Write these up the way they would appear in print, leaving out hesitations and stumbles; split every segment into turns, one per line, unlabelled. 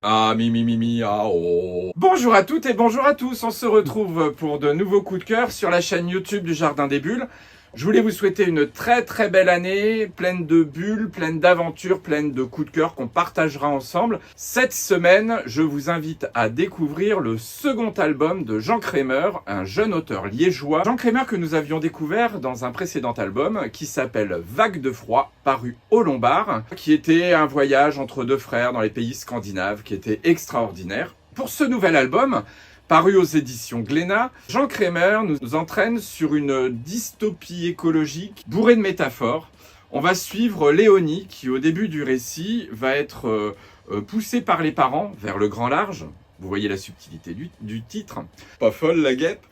Ah, ah, oh. Bonjour à toutes et bonjour à tous. On se retrouve pour de nouveaux coups de cœur sur la chaîne YouTube du Jardin des Bulles. Je voulais vous souhaiter une très belle année, pleine de bulles, pleine d'aventures, pleine de coups de cœur qu'on partagera ensemble. Cette semaine, je vous invite à découvrir le second album de Jean Kremer, un jeune auteur liégeois. Jean Kremer que nous avions découvert dans un précédent album qui s'appelle Vagues de froid, paru au Lombard, qui était un voyage entre deux frères dans les pays scandinaves, qui était extraordinaire. Pour ce nouvel album, paru aux éditions Glénat, Jean Kremer nous entraîne sur une dystopie écologique bourrée de métaphores. On va suivre Léonie qui, au début du récit, va être poussée par les parents vers le grand large. Vous voyez la subtilité du titre. Pas folle la guêpe.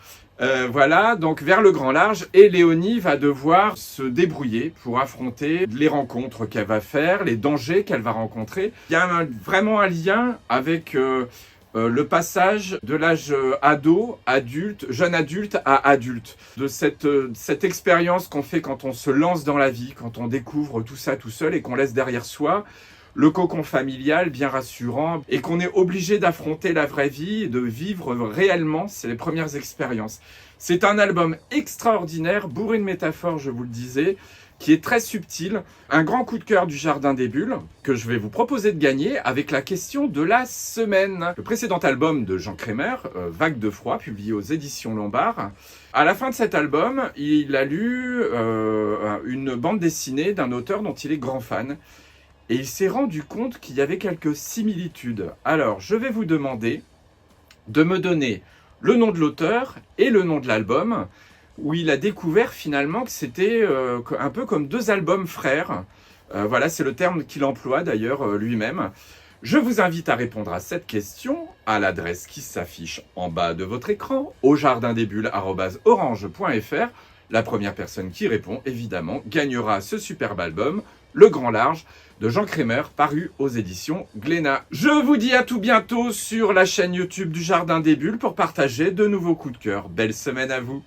Voilà, donc vers le grand large, et Léonie va devoir se débrouiller pour affronter les rencontres qu'elle va faire, les dangers qu'elle va rencontrer. Il y a vraiment un lien avec le passage de l'âge ado, adulte, jeune adulte à adulte. De cette expérience qu'on fait quand on se lance dans la vie, quand on découvre tout ça tout seul et qu'on laisse derrière soi le cocon familial bien rassurant et qu'on est obligé d'affronter la vraie vie et de vivre réellement, c'est les premières expériences. C'est un album extraordinaire, bourré de métaphores, je vous le disais, qui est très subtil. Un grand coup de cœur du Jardin des Bulles que je vais vous proposer de gagner avec la question de la semaine. Le précédent album de Jean Kremer, Vagues de froid, publié aux éditions Lombard. À la fin de cet album, il a lu une bande dessinée d'un auteur dont il est grand fan. Et il s'est rendu compte qu'il y avait quelques similitudes. Alors, je vais vous demander de me donner le nom de l'auteur et le nom de l'album, où il a découvert finalement que c'était un peu comme deux albums frères. Voilà, c'est le terme qu'il emploie d'ailleurs lui-même. Je vous invite à répondre à cette question à l'adresse qui s'affiche en bas de votre écran, aujardindesbulles@orange.fr. La première personne qui répond, évidemment, gagnera ce superbe album, Le Grand Large, de Jean Kremer, paru aux éditions Glénat. Je vous dis à tout bientôt sur la chaîne YouTube du Jardin des Bulles pour partager de nouveaux coups de cœur. Belle semaine à vous!